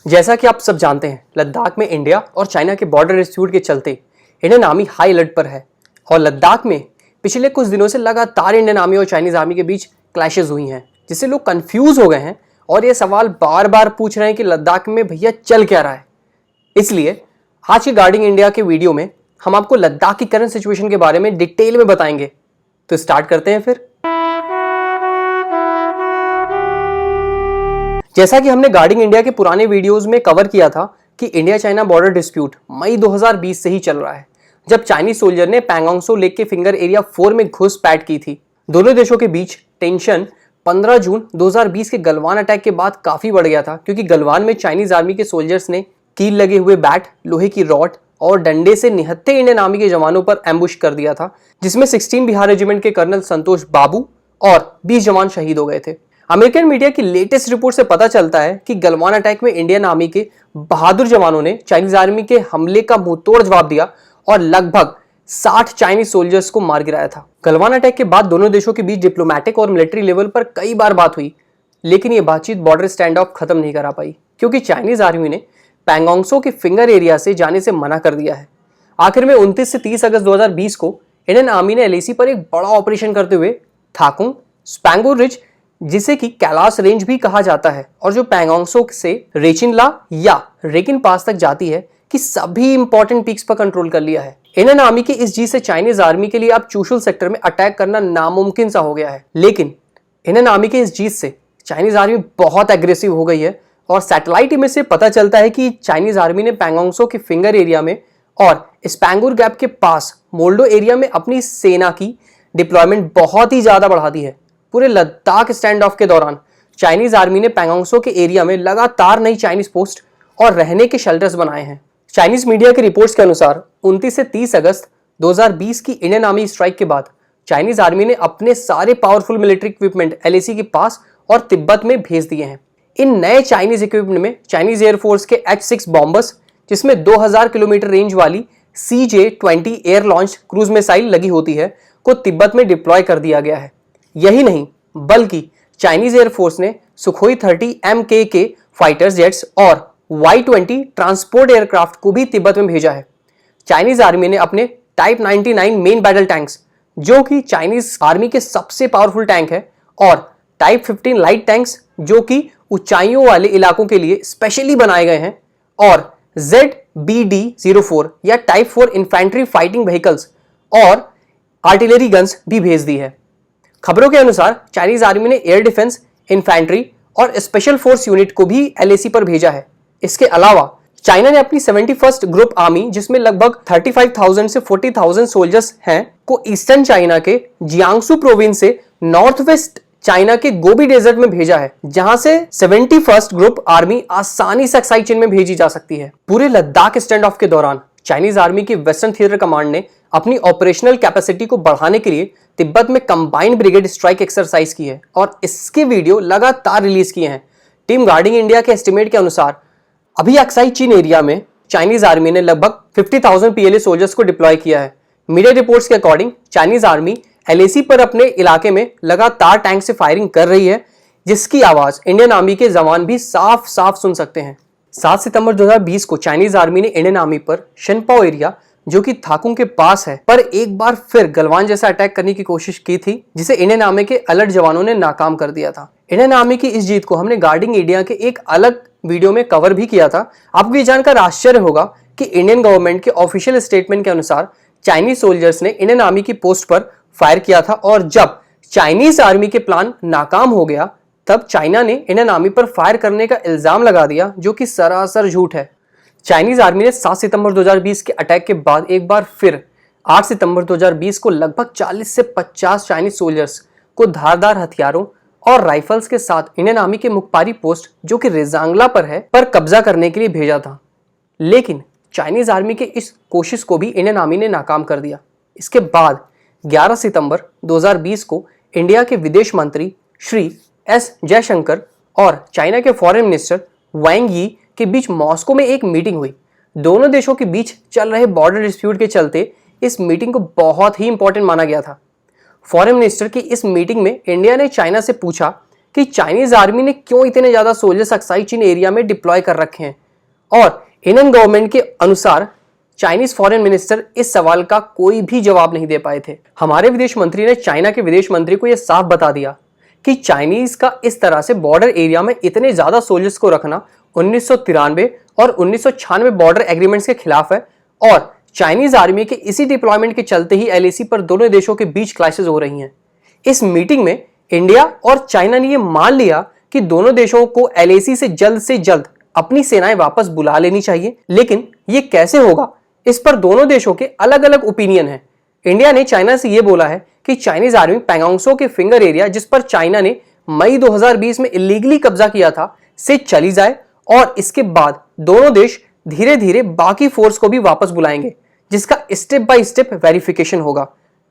जैसा कि आप सब जानते हैं, लद्दाख में इंडिया और चाइना के बॉर्डर डिस्प्यूट के चलते इंडियन आर्मी हाई अलर्ट पर है और लद्दाख में पिछले कुछ दिनों से लगातार इंडियन आर्मी और चाइनीज आर्मी के बीच क्लैशेस हुई हैं, जिससे लोग कंफ्यूज हो गए हैं और ये सवाल बार बार पूछ रहे हैं कि लद्दाख में भैया चल क्या रहा है। इसलिए आज की गार्डिंग इंडिया के वीडियो में हम आपको लद्दाख की करंट सिचुएशन के बारे में डिटेल में बताएंगे। तो स्टार्ट करते हैं फिर। जैसा कि हमने गार्डिंग इंडिया के पुराने वीडियोस में कवर किया था कि इंडिया चाइना बॉर्डर डिस्प्यूट मई 2020 से ही चल रहा है, जब चाइनीज सोल्जर ने पैंगोंग त्सो लेक के फिंगर एरिया 4 में घुसपैठ की थी। दोनों देशों के बीच टेंशन 15 जून 2020 के गलवान अटैक के बाद काफी बढ़ गया था, क्योंकि गलवान में चाइनीज आर्मी के सोल्जर्स ने कील लगे हुए बैट, लोहे की रॉड और डंडे से निहत्थे इंडियन आर्मी के जवानों पर एम्बुश कर दिया था, जिसमें 16 बिहार रेजिमेंट के कर्नल संतोष बाबू और 20 जवान शहीद हो गए थे। अमेरिकन मीडिया की लेटेस्ट रिपोर्ट से पता चलता है कि गलवान अटैक में इंडियन आर्मी के बहादुर जवानों ने चाइनीज आर्मी के हमले का मुंहतोड़ जवाब दिया और लगभग 60 चाइनीज सोल्जर्स को मार गिराया था। गलवान अटैक के बाद दोनों देशों के बीच डिप्लोमेटिक और मिलिट्री लेवल पर कई बार बात हुई, लेकिन यह बातचीत बॉर्डर स्टैंड ऑफ खत्म नहीं करा पाई, क्योंकि चाइनीज आर्मी ने पैंगोंग त्सो के फिंगर एरिया से जाने से मना कर दिया है। आखिर में 29 से 30 अगस्त 2020 को इंडियन आर्मी ने एलएसी पर एक बड़ा ऑपरेशन करते हुए थाकुंग स्पैंगुर रिज, जिसे कि कैलाश रेंज भी कहा जाता है और जो पैंगोंग त्सो से रेचिनला या रेकिन पास तक जाती है, कि सभी इंपॉर्टेंट पीक्स पर कंट्रोल कर लिया है। इंडियन आर्मी की इस जीत से चाइनीज आर्मी के लिए अब चुशुल सेक्टर में अटैक करना नामुमकिन सा हो गया है। लेकिन इंडियन आर्मी के इस जीत से चाइनीज आर्मी बहुत एग्रेसिव हो गई है और सैटेलाइट इमेज से पता चलता है कि चाइनीज आर्मी ने पैंगोंग त्सो के फिंगर एरिया में और स्पैंगुर गैप के पास मोल्डो एरिया में अपनी सेना की डिप्लॉयमेंट बहुत ही ज्यादा बढ़ा दी है। पूरे लद्दाख स्टैंड ऑफ के दौरान चाइनीज आर्मी ने पैंगोंग त्सो के एरिया में लगातार नई चाइनीज पोस्ट और रहने के शेल्टर्स बनाए हैं। चाइनीज मीडिया के रिपोर्ट्स के अनुसार 29 से 30 अगस्त 2020 की इंडियन आर्मी स्ट्राइक के बाद चाइनीज आर्मी ने अपने सारे पावरफुल मिलिट्री इक्विपमेंट एलएसी के पास और तिब्बत में भेज दिए हैं। इन नए चाइनीज इक्विपमेंट में चाइनीज एयरफोर्स के H-6 बॉम्बर्स, जिसमें 2000 किलोमीटर रेंज वाली CJ-20 air launch cruise missile लगी होती है, को तिब्बत में डिप्लॉय कर दिया गया है। यही नहीं, बल्कि चाइनीज एयरफोर्स ने सुखोई 30 MKK फाइटर जेट्स और Y-20 ट्रांसपोर्ट एयरक्राफ्ट को भी तिब्बत में भेजा है। चाइनीज आर्मी ने अपने टाइप 99 मेन बैटल टैंक्स, जो कि चाइनीज आर्मी के सबसे पावरफुल टैंक है, और टाइप 15 लाइट टैंक्स, जो कि ऊंचाइयों वाले इलाकों के लिए स्पेशली बनाए गए हैं, और ZBD-04 या टाइप 4 इन्फेंट्री फाइटिंग व्हीकल्स और आर्टिलरी गन्स भी भेज दी है। खबरों के अनुसार चाइनीज आर्मी ने एयर डिफेंस, इन्फेंट्री और स्पेशल फोर्स यूनिट को भी एलएसी पर भेजा है। इसके अलावा चाइना ने अपनी 71st ग्रुप आर्मी, जिसमें लगभग 35,000 से 40,000 सोल्जर्स हैं, को ईस्टर्न चाइना के जियांगसू प्रोविंस से नॉर्थ वेस्ट चाइना के गोबी डेजर्ट में भेजा है, जहां से 71st ग्रुप आर्मी आसानी से अक्साई चीन में भेजी जा सकती है। पूरे लद्दाख स्टैंड ऑफ के दौरान चाइनीज आर्मी की वेस्टर्न थिएटर कमांड ने अपनी ऑपरेशनल कैपेसिटी को बढ़ाने के लिए तिब्बत में कंबाइंड ब्रिगेड स्ट्राइक एक्सरसाइज की है और इसके वीडियो लगातार रिलीज किए हैं। टीम गार्डिंग इंडिया के एस्टिमेट के अनुसार अभी अक्साई चीन एरिया में चाइनीज आर्मी ने लगभग 50,000 PLA सोल्जर्स को डिप्लॉय किया है। मीडिया रिपोर्ट्स के अकॉर्डिंग चाइनीज आर्मी एलएसी पर अपने इलाके में लगातार टैंक से फायरिंग कर रही है, जिसकी आवाज इंडियन आर्मी के जवान भी साफ साफ सुन सकते हैं। 7 सितंबर 2020 को चाइनीज आर्मी ने इंडियन आर्मी पर शनपाओ एरिया, जो कि थाकुंग के पास है, पर एक बार फिर गलवान जैसा अटैक करने की कोशिश की थी, जिसे इंडियन आर्मी के अलर्ट जवानों ने नाकाम कर दिया था। इंडियन आर्मी की इस जीत को हमने गार्डिंग इंडिया के एक अलग वीडियो में कवर भी किया था। आपको ये जानकर आश्चर्य होगा कि इंडियन गवर्नमेंट के ऑफिशियल स्टेटमेंट के अनुसार चाइनीज सोल्जर्स ने इंडियन आर्मी की पोस्ट पर फायर किया था, और जब चाइनीज आर्मी के प्लान नाकाम हो गया, तब चाइना ने इंडियन आर्मी पर फायर करने का इल्जाम लगा दिया, जो कि सरासर झूठ है। चाइनीज आर्मी ने 7 सितंबर 2020 के अटैक के बाद एक बार फिर 8 सितंबर 2020 को लगभग 40 से 50 चाइनीज सोल्जर्स को धारदार हथियारों और राइफल्स के साथ इंडियन आर्मी के मुखपारी पोस्ट, जो कि रेजांगला पर है, पर कब्जा करने के लिए भेजा था। लेकिन चाइनीज आर्मी के इस कोशिश को भी इंडियन आर्मी ने नाकाम कर दिया। इसके बाद 11 सितंबर 2020 को इंडिया के विदेश मंत्री श्री S जयशंकर और चाइना के फॉरेन मिनिस्टर वांग यी के बीच मॉस्को में एक मीटिंग हुई। दोनों देशों के बीच चल रहे बॉर्डर डिस्प्यूट के चलते इस मीटिंग को बहुत ही इंपॉर्टेंट माना गया था। फॉरेन मिनिस्टर की इस मीटिंग में इंडिया ने चाइना से पूछा कि चाइनीज आर्मी ने क्यों इतने ज्यादा सोल्जर्स अक्साई चीन एरिया में डिप्लॉय कर रखे हैं, और इंडियन गवर्नमेंट के अनुसार चाइनीज फॉरेन मिनिस्टर इस सवाल का कोई भी जवाब नहीं दे पाए थे। हमारे विदेश मंत्री ने चाइना के विदेश मंत्री को यह साफ बता दिया कि चाइनीज का इस तरह से बॉर्डर एरिया में इतने ज्यादा सोल्जर्स को रखना 1993 और 1996 बॉर्डर एग्रीमेंट्स के खिलाफ है, और चाइनीज आर्मी के इसी डिप्लॉयमेंट के चलते ही LAC पर दोनों देशों के बीच क्लैशेस हो रही हैं। इस मीटिंग में इंडिया और चाइना ने यह मान लिया कि दोनों देशों को LAC से जल्द अपनी सेनाएं वापस बुला लेनी चाहिए, लेकिन यह कैसे होगा इस पर दोनों देशों के अलग अलग ओपिनियन है। इंडिया ने चाइना से यह बोला है कि चाइनीज आर्मी पैंगोंगसो के फिंगर एरिया, जिस पर चाइना ने मई 2020 में इलीगली कब्जा किया था, से चली जाए, और इसके बाद दोनों देश धीरे धीरे बाकी फोर्स को भी वापस बुलाएंगे, जिसका स्टेप बाय स्टेप वेरिफिकेशन होगा।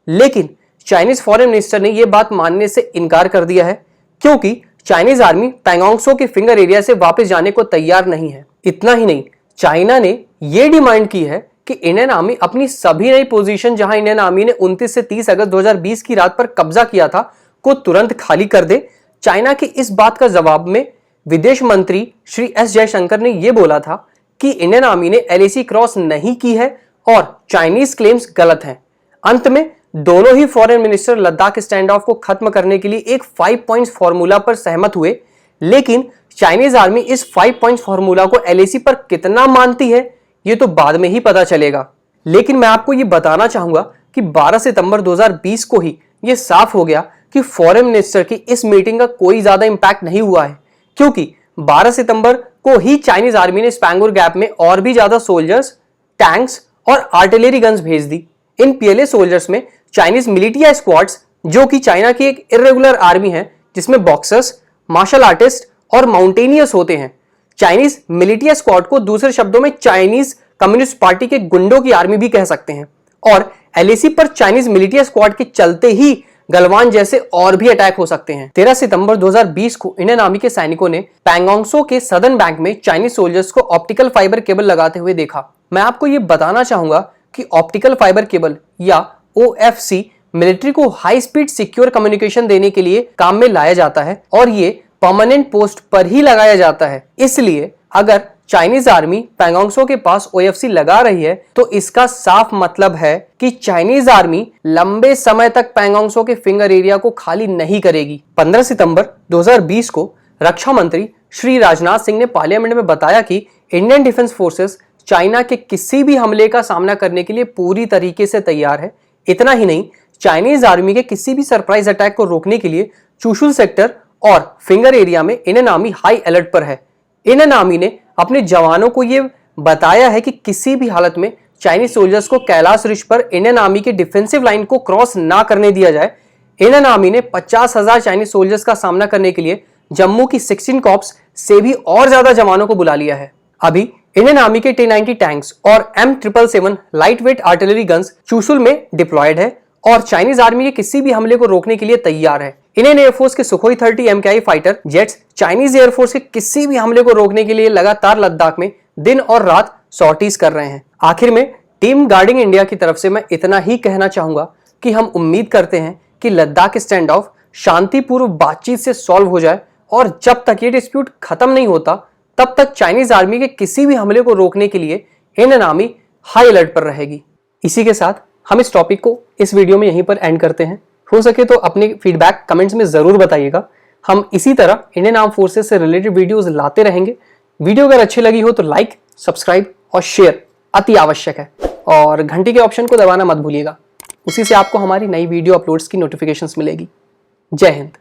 लेकिन चाइनीज फॉरेन मिनिस्टर ने यह बात मानने से इनकार कर दिया है, क्योंकि चाइनीज आर्मी पैंगोंगसो के फिंगर एरिया से वापस जाने को तैयार नहीं है। इतना ही नहीं, चाइना ने यह डिमांड की है कि इंडियन आर्मी अपनी सभी नई पोजीशन, जहां इंडियन आर्मी ने 29 से 30 अगस्त 2020 की रात पर कब्जा किया था, को तुरंत खाली कर दे। चाइना की इस बात का जवाब में विदेश मंत्री श्री S जयशंकर ने यह बोला था कि इंडियन आर्मी ने LAC क्रॉस नहीं की है और चाइनीज क्लेम्स गलत हैं। अंत में दोनों ही foreign minister Ladakh stand off को खत्म करने के लिए एक 5 पॉइंट्स फॉर्मूला पर सहमत हुए, लेकिन चाइनीज आर्मी इस 5 पॉइंट्स फॉर्मूला को LAC पर कितना मानती है ये तो बाद में ही पता चलेगा। लेकिन मैं आपको ये बताना चाहूंगा कि 12 सितंबर 2020 को ही ये साफ हो गया कि फॉरेन मिनिस्टर की इस मीटिंग का कोई ज्यादा इंपैक्ट नहीं हुआ है, क्योंकि 12 सितंबर को ही चाइनीज आर्मी ने स्पैंगोर गैप में और भी ज्यादा सोल्जर्स, टैंक्स और आर्टिलरी गन्स भेज दी। इन PLA सोल्जर्स में चाइनीज मिलिटिया स्क्वाड्स, जो कि चाइना की एक इरेगुलर आर्मी है जिसमें बॉक्सर्स, मार्शल आर्टिस्ट और माउंटेनियर्स होते हैं। चाइनीज मिलिटिया स्क्वाड को दूसरे शब्दों में चाइनीज कम्युनिस्ट पार्टी के गुंडों की आर्मी भी कह सकते हैं, और LAC पर चाइनीज मिलिटिया स्क्वाड के चलते ही गलवान जैसे और भी अटैक हो सकते हैं। 13 सितंबर 2020 को इंडियन आर्मी के सैनिकों ने पैंगोंगसो के सदर्न बैंक में चाइनीज सोल्जर्स को ऑप्टिकल फाइबर केबल लगाते हुए देखा। मैं आपको यह बताना चाहूंगा कि ऑप्टिकल फाइबर केबल या OFC मिलिट्री को हाई स्पीड सिक्योर कम्युनिकेशन देने के लिए काम में लाया जाता है, और ये परमानेंट पोस्ट पर ही लगाया जाता है। इसलिए अगर चाइनीज आर्मी पैंगोंगसो के पास OFC लगा रही है तो इसका साफ मतलब है कि चाइनीज आर्मी लंबे समय तक पैंगोंगसो के फिंगर एरिया को खाली नहीं करेगी। 15 सितंबर 2020 को रक्षा मंत्री श्री राजनाथ सिंह ने पार्लियामेंट में बताया कि इंडियन डिफेंस फोर्सेस चाइना के किसी भी हमले का सामना करने के लिए पूरी तरीके से तैयार है। इतना ही नहीं, चाइनीज आर्मी के किसी भी सरप्राइज अटैक को रोकने के लिए चुशुल सेक्टर और फिंगर एरिया में इंडियन आर्मी हाई अलर्ट पर है। इंडियन आर्मी ने अपने जवानों को यह बताया है कि किसी भी हालत में चाइनीज सोल्जर्स को कैलाश रिज पर इंडियन आर्मी के डिफेंसिव लाइन को क्रॉस ना करने दिया जाए। इंडियन आर्मी ने 50,000 चाइनीज सोल्जर्स का सामना करने के लिए जम्मू की 16 कॉर्प्स से भी और ज्यादा जवानों को बुला लिया है। अभी इंडियन आर्मी के T-90 टैंक्स और M777 light weight artillery guns Chushul में डिप्लॉयड है और चाइनीज आर्मी के किसी भी हमले को रोकने के लिए तैयार है। इंडियन एयरफोर्स के Sukhoi 30 MKI fighter jets Chinese air force के किसी भी हमले को रोकने के लिए लगातार लद्दाख में दिन और रात सॉर्टीज कर रहे हैं। आखिर में टीम गार्डिंग इंडिया की तरफ से मैं इतना ही कहना चाहूंगा कि हम उम्मीद करते हैं कि लद्दाख स्टैंड ऑफ शांतिपूर्व बातचीत से सॉल्व हो जाए, और जब तक ये डिस्प्यूट खत्म नहीं होता तब तक चाइनीज आर्मी के किसी भी हमले को रोकने के लिए इंडियन आर्मी हाई अलर्ट पर रहेगी। इसी के साथ हम इस टॉपिक को इस वीडियो में यहीं पर एंड करते हैं। हो सके तो अपने फीडबैक कमेंट्स में जरूर बताइएगा। हम इसी तरह इंडियन आर्म फोर्सेस से रिलेटेड वीडियोस लाते रहेंगे। वीडियो अगर अच्छी लगी हो तो लाइक, सब्सक्राइब और शेयर अति आवश्यक है, और घंटी के ऑप्शन को दबाना मत भूलिएगा। उसी से आपको हमारी नई वीडियो अपलोड्स की नोटिफिकेशंस मिलेगी। जय हिंद।